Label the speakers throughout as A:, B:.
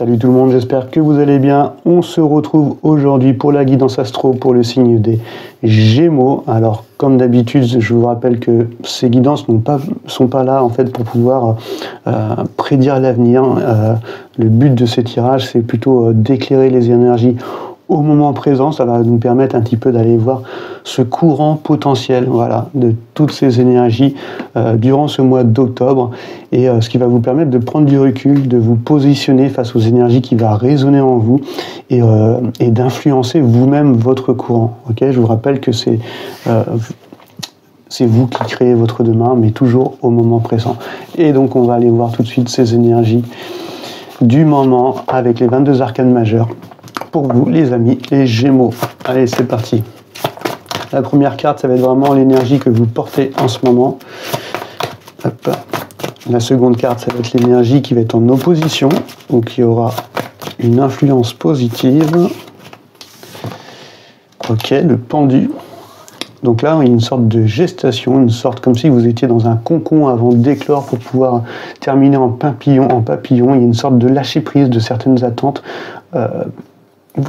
A: Salut tout le monde, j'espère que vous allez bien. On se retrouve aujourd'hui pour la guidance astro pour le signe des Gémeaux. Alors comme d'habitude, je vous rappelle que ces guidances sont pas là en fait pour pouvoir prédire l'avenir. Le but de ces tirages, c'est plutôt d'éclairer les énergies au moment présent. Ça va nous permettre un petit peu d'aller voir ce courant potentiel, voilà, de toutes ces énergies durant ce mois d'octobre, et ce qui va vous permettre de prendre du recul, de vous positionner face aux énergies qui va résonner en vous, et d'influencer vous-même votre courant. Ok, je vous rappelle que c'est vous qui créez votre demain, mais toujours au moment présent. Et donc on va aller voir tout de suite ces énergies du moment avec les 22 arcanes majeures pour vous, les amis, les Gémeaux. Allez, c'est parti. La première carte, ça va être vraiment l'énergie que vous portez en ce moment. Hop. La seconde carte, ça va être l'énergie qui va être en opposition, donc qui aura une influence positive. Ok, le pendu. Donc là, il y a une sorte de gestation, une sorte comme si vous étiez dans un cocon avant d'éclore pour pouvoir terminer en papillon. Il y a une sorte de lâcher-prise de certaines attentes.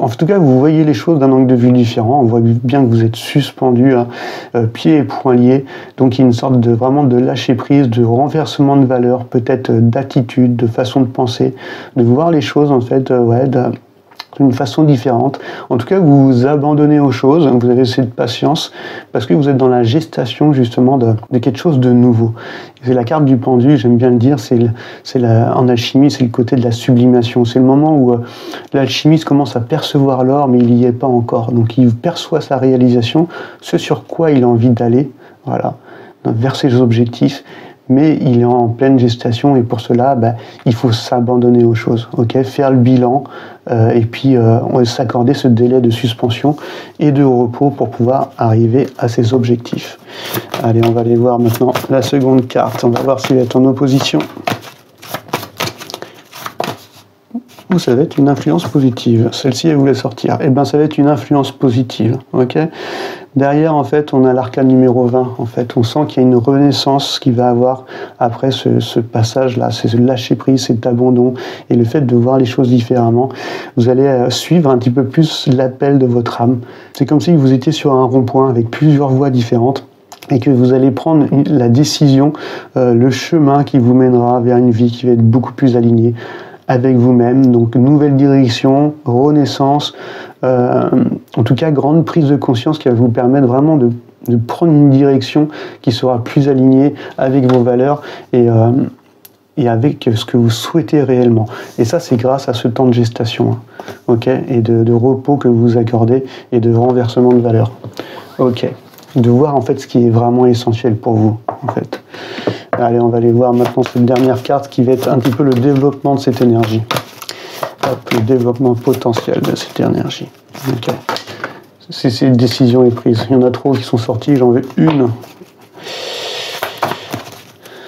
A: En tout cas, vous voyez les choses d'un angle de vue différent. On voit bien que vous êtes suspendu, pieds et poings liés. Donc, il y a une sorte de vraiment de lâcher prise, de renversement de valeur, peut-être d'attitude, de façon de penser, de voir les choses en fait, d'une façon différente. En tout cas, vous vous abandonnez aux choses, vous avez cette patience, parce que vous êtes dans la gestation justement de quelque chose de nouveau. C'est la carte du pendu, j'aime bien le dire, en alchimie, c'est le côté de la sublimation. C'est le moment où l'alchimiste commence à percevoir l'or, mais il n'y est pas encore. Donc il perçoit sa réalisation, ce sur quoi il a envie d'aller, voilà, vers ses objectifs. Mais il est en pleine gestation, et pour cela, il faut s'abandonner aux choses, ok, faire le bilan, et puis s'accorder ce délai de suspension et de repos pour pouvoir arriver à ses objectifs. Allez, on va aller voir maintenant la seconde carte. On va voir s'il est en opposition. Ou ça va être une influence positive. Celle-ci, elle voulait sortir. Eh bien, ça va être une influence positive, ok. Derrière, en fait, on a l'arcane numéro 20. En fait, on sent qu'il y a une renaissance qui va avoir après ce passage-là, c'est ce lâcher-prise, cet abandon, et le fait de voir les choses différemment. Vous allez suivre un petit peu plus l'appel de votre âme. C'est comme si vous étiez sur un rond-point avec plusieurs voies différentes, et que vous allez prendre la décision, le chemin qui vous mènera vers une vie qui va être beaucoup plus alignée avec vous-même. Donc nouvelle direction, renaissance, en tout cas grande prise de conscience qui va vous permettre vraiment de prendre une direction qui sera plus alignée avec vos valeurs et avec ce que vous souhaitez réellement. Et ça, c'est grâce à ce temps de gestation, hein, ok, et de repos que vous accordez, et de renversement de valeurs, ok, de voir en fait ce qui est vraiment essentiel pour vous, en fait. Allez, on va aller voir maintenant cette dernière carte qui va être un petit peu le développement de cette énergie. Hop, le développement potentiel de cette énergie. Okay. Si cette décision est prise, il y en a trop qui sont sortis, j'en veux une.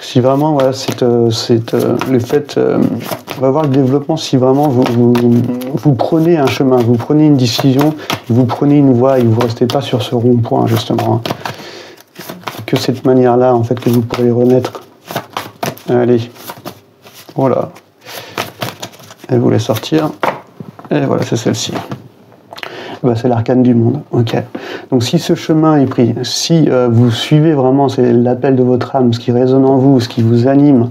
A: Si vraiment, voilà, le fait, on va voir le développement, si vraiment vous prenez un chemin, vous prenez une décision, vous prenez une voie, et vous ne restez pas sur ce rond-point, justement. Hein. Que cette manière-là, en fait, que vous pourrez renaître. Allez, voilà. Elle voulait sortir. Et voilà, c'est celle-ci. C'est l'arcane du monde. Ok. Donc si ce chemin est pris, si vous suivez vraiment l'appel de votre âme, ce qui résonne en vous, ce qui vous anime,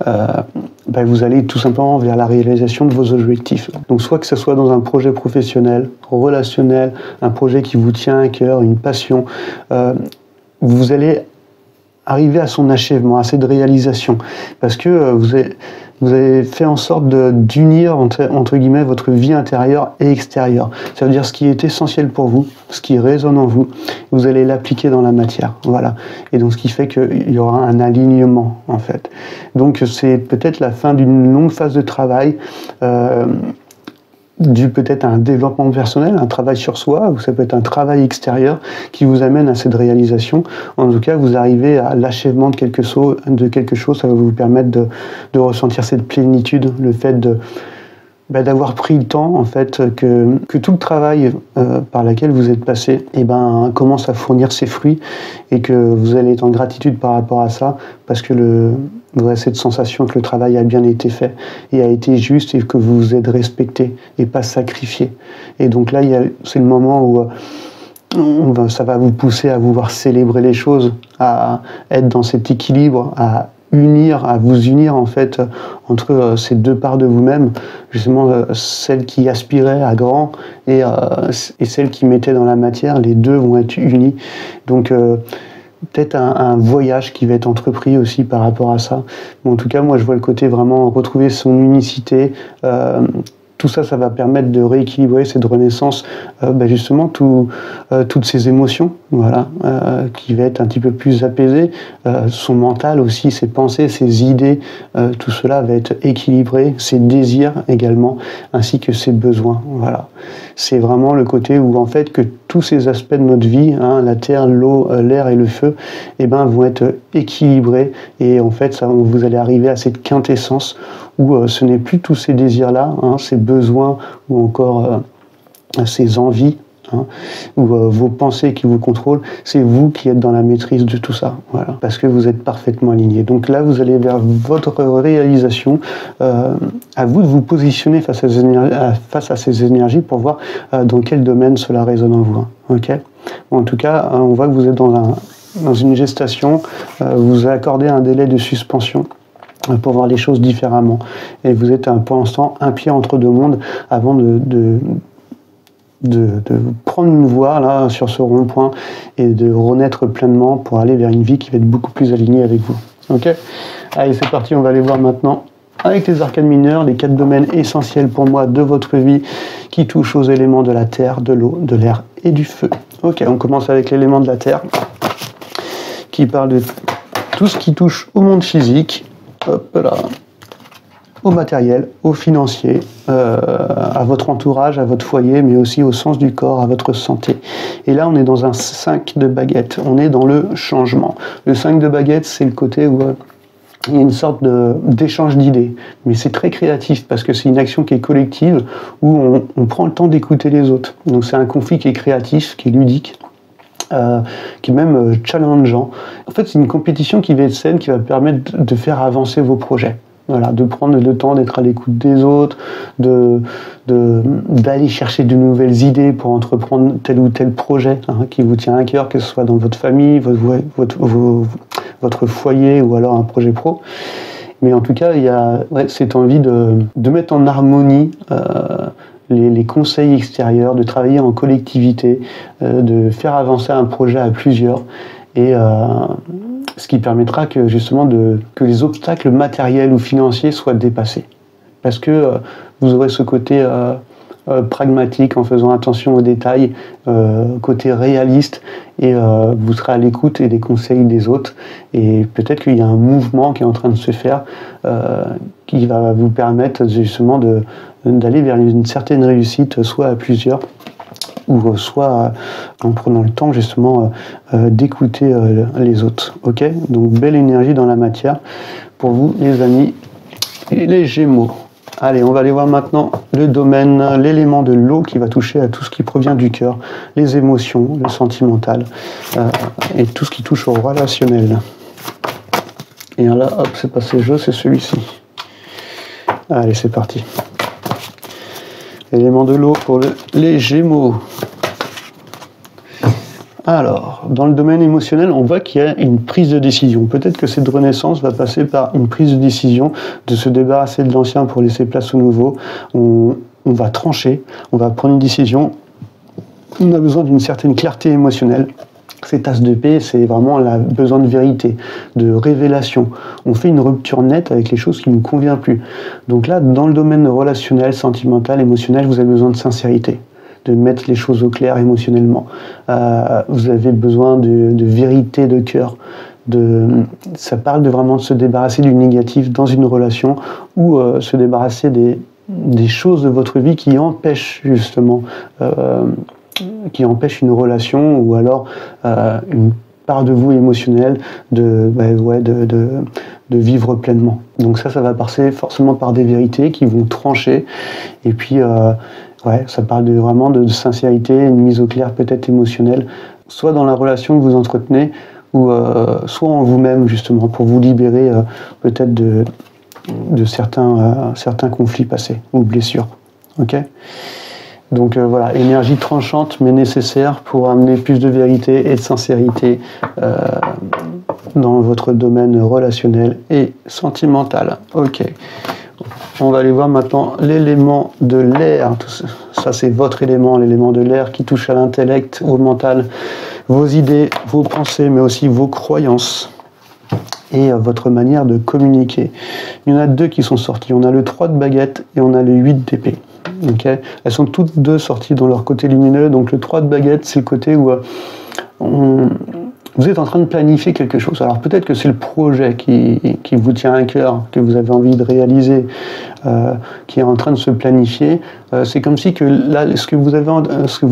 A: vous allez tout simplement vers la réalisation de vos objectifs. Donc soit que ce soit dans un projet professionnel, relationnel, un projet qui vous tient à cœur, une passion, vous allez arriver à son achèvement, à cette réalisation, parce que vous avez fait en sorte d'unir entre guillemets votre vie intérieure et extérieure. Ça veut dire ce qui est essentiel pour vous, ce qui résonne en vous, vous allez l'appliquer dans la matière, voilà. Et donc ce qui fait qu'il y aura un alignement en fait. Donc c'est peut-être la fin d'une longue phase de travail, dû peut-être à un développement personnel, un travail sur soi, ou ça peut être un travail extérieur qui vous amène à cette réalisation. En tout cas, vous arrivez à l'achèvement de quelque chose, ça va vous permettre de ressentir cette plénitude, le fait d'avoir pris le temps en fait que tout le travail par lequel vous êtes passé commence à fournir ses fruits et que vous allez être en gratitude par rapport à ça parce que vous avez cette sensation que le travail a bien été fait et a été juste et que vous vous êtes respecté et pas sacrifié. Et donc là, c'est le moment où ça va vous pousser à vouloir célébrer les choses, à être dans cet équilibre, à vous unir en fait entre ces deux parts de vous-même, justement celle qui aspirait à grand et celle qui mettait dans la matière, les deux vont être unis. Donc peut-être un voyage qui va être entrepris aussi par rapport à ça. Mais en tout cas, moi je vois le côté vraiment retrouver son unicité. Tout ça, ça va permettre de rééquilibrer cette renaissance, justement, toutes ces émotions, voilà, qui va être un petit peu plus apaisé. Son mental aussi, ses pensées, ses idées, tout cela va être équilibré, ses désirs également, ainsi que ses besoins. Voilà. C'est vraiment le côté où, en fait, que tous ces aspects de notre vie, la terre, l'eau, l'air et le feu, vont être équilibrés. Et en fait, vous allez arriver à cette quintessence où ce n'est plus tous ces désirs-là, ces besoins ou encore ces envies, ou vos pensées qui vous contrôlent, c'est vous qui êtes dans la maîtrise de tout ça, voilà, parce que vous êtes parfaitement aligné. Donc là, vous allez vers votre réalisation, à vous de vous positionner face à ces énergies pour voir dans quel domaine cela résonne en vous. Okay, en tout cas, on voit que vous êtes dans une gestation, vous accordez un délai de suspension pour voir les choses différemment. Et vous êtes pour l'instant un pied entre deux mondes avant de prendre une voie là sur ce rond-point et de renaître pleinement pour aller vers une vie qui va être beaucoup plus alignée avec vous. Ok ? Allez, c'est parti, on va aller voir maintenant avec les arcanes mineurs, les 4 domaines essentiels pour moi de votre vie qui touchent aux éléments de la terre, de l'eau, de l'air et du feu. Ok, on commence avec l'élément de la terre qui parle de tout ce qui touche au monde physique, hop là, au matériel, au financier, à votre entourage, à votre foyer, mais aussi au sens du corps, à votre santé. Et là, on est dans un 5 de baguette, on est dans le changement. Le 5 de baguette, c'est le côté où il y a une sorte d'échange d'idées, mais c'est très créatif parce que c'est une action qui est collective où on prend le temps d'écouter les autres. Donc c'est un conflit qui est créatif, qui est ludique, qui est même challengeant. En fait, c'est une compétition qui va être saine, qui va permettre de faire avancer vos projets. Voilà, de prendre le temps d'être à l'écoute des autres, d'aller chercher de nouvelles idées pour entreprendre tel ou tel projet qui vous tient à cœur, que ce soit dans votre famille, votre foyer ou alors un projet pro. Mais en tout cas, il y a cette envie de mettre en harmonie les conseils extérieurs, de travailler en collectivité, de faire avancer un projet à plusieurs. Et ce qui permettra que justement que les obstacles matériels ou financiers soient dépassés. Parce que vous aurez ce côté pragmatique en faisant attention aux détails, côté réaliste, et vous serez à l'écoute et des conseils des autres. Et peut-être qu'il y a un mouvement qui est en train de se faire qui va vous permettre justement d'aller vers une certaine réussite, soit à plusieurs, ou soit en prenant le temps justement d'écouter les autres. Ok ? Donc belle énergie dans la matière pour vous les amis et les Gémeaux. Allez, on va aller voir maintenant le domaine, l'élément de l'eau qui va toucher à tout ce qui provient du cœur, les émotions, le sentimental et tout ce qui touche au relationnel. Et là, hop, c'est pas ce jeu, c'est celui-ci. Allez, c'est parti. Élément de l'eau pour les Gémeaux. Alors, dans le domaine émotionnel, on voit qu'il y a une prise de décision. Peut-être que cette renaissance va passer par une prise de décision de se débarrasser de l'ancien pour laisser place au nouveau. On va trancher, on va prendre une décision. On a besoin d'une certaine clarté émotionnelle. Cette tasse de paix, c'est vraiment le besoin de vérité, de révélation. On fait une rupture nette avec les choses qui ne nous conviennent plus. Donc là, dans le domaine relationnel, sentimental, émotionnel, vous avez besoin de sincérité, de mettre les choses au clair émotionnellement. Vous avez besoin de vérité de cœur. Ça parle vraiment de se débarrasser du négatif dans une relation ou se débarrasser des choses de votre vie qui empêchent justement... qui empêche une relation ou alors part de vous émotionnelle de vivre pleinement. Donc ça va passer forcément par des vérités qui vont trancher. Et puis, ça parle vraiment de sincérité, une mise au clair peut-être émotionnelle, soit dans la relation que vous entretenez, ou soit en vous-même, justement, pour vous libérer peut-être de certains conflits passés ou blessures. Ok ? Donc voilà, énergie tranchante mais nécessaire pour amener plus de vérité et de sincérité dans votre domaine relationnel et sentimental. Ok. On va aller voir maintenant l'élément de l'air. Ça, c'est votre élément, l'élément de l'air qui touche à l'intellect, au mental, vos idées, vos pensées, mais aussi vos croyances et votre manière de communiquer. Il y en a deux qui sont sortis. On a le 3 de baguette et on a le 8 d'épée. Okay. Elles sont toutes deux sorties dans leur côté lumineux. Donc le 3 de baguette, c'est le côté où vous êtes en train de planifier quelque chose. Alors peut-être que c'est le projet qui vous tient à cœur, que vous avez envie de réaliser, qui est en train de se planifier. C'est comme si que là, ce que vous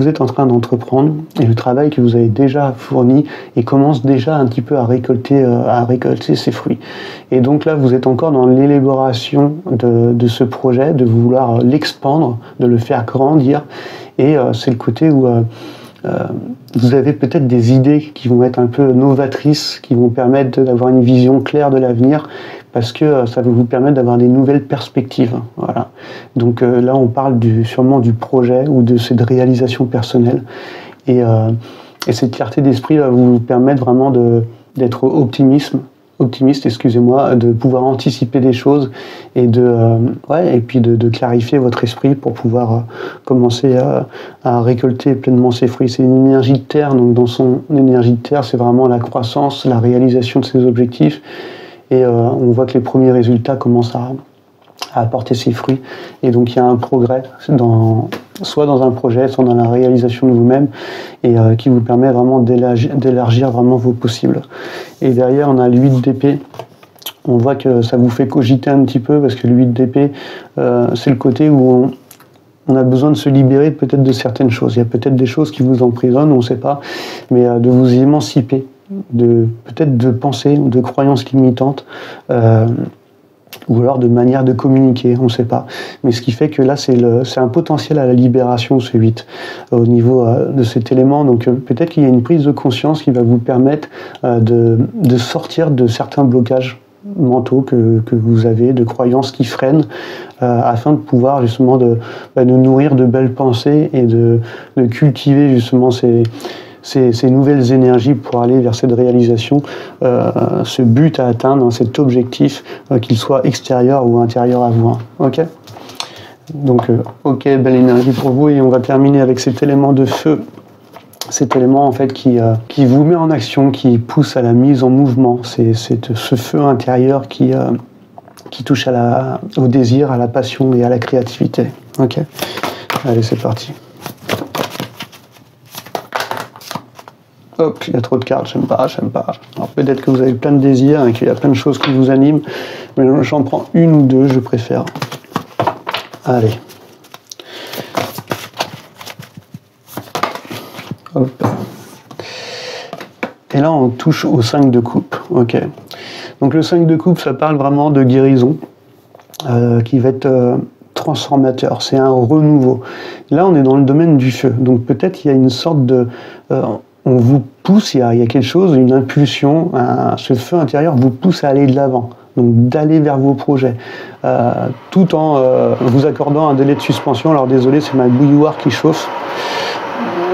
A: êtes en train d'entreprendre et le travail que vous avez déjà fourni et commence déjà un petit peu à récolter ses fruits. Et donc là, vous êtes encore dans l'élaboration de ce projet, de vouloir l'expandre, de le faire grandir. Et c'est le côté où vous avez peut-être des idées qui vont être un peu novatrices, qui vont permettre d'avoir une vision claire de l'avenir, parce que ça va vous permettre d'avoir des nouvelles perspectives. Voilà. Donc là, on parle sûrement du projet ou de cette réalisation personnelle. Et cette clarté d'esprit va vous permettre vraiment d'être optimiste, de pouvoir anticiper des choses et puis de clarifier votre esprit pour pouvoir commencer à récolter pleinement ses fruits. C'est une énergie de terre, donc dans son énergie de terre, c'est vraiment la croissance, la réalisation de ses objectifs, et on voit que les premiers résultats commencent à apporter ses fruits, et donc il y a un progrès soit dans un projet, soit dans la réalisation de vous-même, et qui vous permet vraiment d'élargir vraiment vos possibles. Et derrière, on a le 8 d'épée. On voit que ça vous fait cogiter un petit peu, parce que le 8 d'épée, c'est le côté où on a besoin de se libérer peut-être de certaines choses. Il y a peut-être des choses qui vous emprisonnent, on ne sait pas, mais de vous émanciper, peut-être de pensées, de croyances limitantes, ou alors de manière de communiquer, on ne sait pas. Mais ce qui fait que là, c'est un potentiel à la libération, ce 8, au niveau de cet élément. Donc peut-être qu'il y a une prise de conscience qui va vous permettre de sortir de certains blocages mentaux que vous avez, de croyances qui freinent, afin de pouvoir justement de nourrir de belles pensées et de cultiver justement ces nouvelles énergies pour aller vers cette réalisation, ce but à atteindre, cet objectif, qu'il soit extérieur ou intérieur à vous. Hein. Ok ? Donc, ok, belle énergie pour vous, et on va terminer avec cet élément de feu. Cet élément en fait qui vous met en action, qui pousse à la mise en mouvement. C'est ce feu intérieur qui touche au désir, à la passion et à la créativité. Ok ? Allez, c'est parti. Hop, il y a trop de cartes, j'aime pas. Alors peut-être que vous avez plein de désirs et qu'il y a plein de choses qui vous animent, mais j'en prends une ou deux, je préfère. Allez. Hop. Et là, on touche au 5 de coupe. Ok. Donc le 5 de coupe, ça parle vraiment de guérison, qui va être transformateur. C'est un renouveau. Là, on est dans le domaine du feu. Donc peut-être il y a une sorte de... on vous pousse, il y a quelque chose, une impulsion, ce feu intérieur vous pousse à aller de l'avant, donc d'aller vers vos projets, tout en vous accordant un délai de suspension. Alors désolé, c'est ma bouilloire qui chauffe,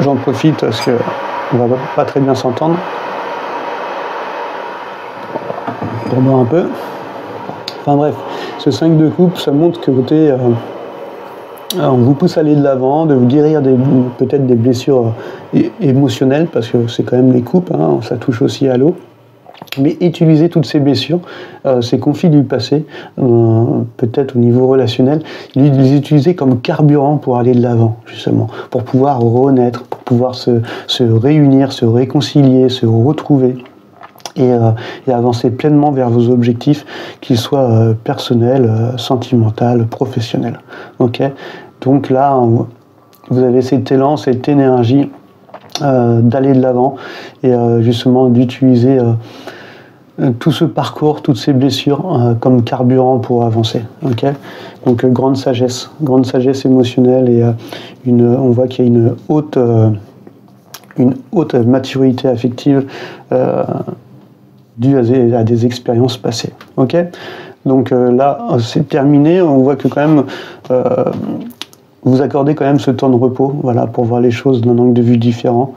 A: j'en profite parce qu'on va pas très bien s'entendre. Pour boire un peu. Enfin bref, ce 5 de coupe, ça montre que côté... on vous pousse à aller de l'avant, de vous guérir peut-être des blessures émotionnelles, parce que c'est quand même les coupes, hein, ça touche aussi à l'eau. Mais utiliser toutes ces blessures, ces conflits du passé, peut-être au niveau relationnel, les utiliser comme carburant pour aller de l'avant, justement, pour pouvoir renaître, pour pouvoir se réunir, se réconcilier, se retrouver. Et avancer pleinement vers vos objectifs, qu'ils soient personnels, sentimentaux, professionnels. Ok ? Donc là, vous avez cet élan, cette énergie d'aller de l'avant et justement d'utiliser tout ce parcours, toutes ces blessures comme carburant pour avancer. Okay, donc grande sagesse émotionnelle et on voit qu'il y a une haute maturité affective due à des expériences passées. Ok, donc là c'est terminé. On voit que quand même vous accordez quand même ce temps de repos, voilà, pour voir les choses d'un angle de vue différent.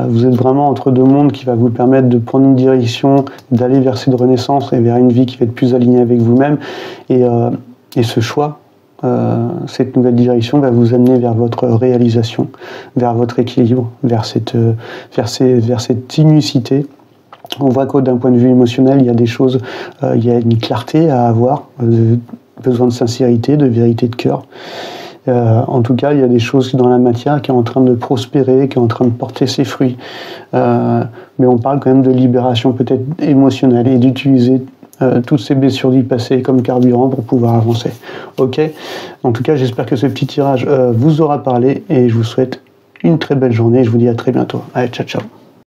A: Vous êtes vraiment entre deux mondes qui va vous permettre de prendre une direction, d'aller vers cette renaissance et vers une vie qui va être plus alignée avec vous-même. Et ce choix, cette nouvelle direction va vous amener vers votre réalisation, vers votre équilibre, vers cette unicité. On voit que d'un point de vue émotionnel, il y a des choses, il y a une clarté à avoir, besoin de sincérité, de vérité de cœur. En tout cas, il y a des choses dans la matière qui est en train de prospérer, qui est en train de porter ses fruits. Mais on parle quand même de libération peut-être émotionnelle et d'utiliser toutes ces blessures du passé comme carburant pour pouvoir avancer. Ok. En tout cas, j'espère que ce petit tirage vous aura parlé et je vous souhaite une très belle journée. Je vous dis à très bientôt. Allez, ciao, ciao.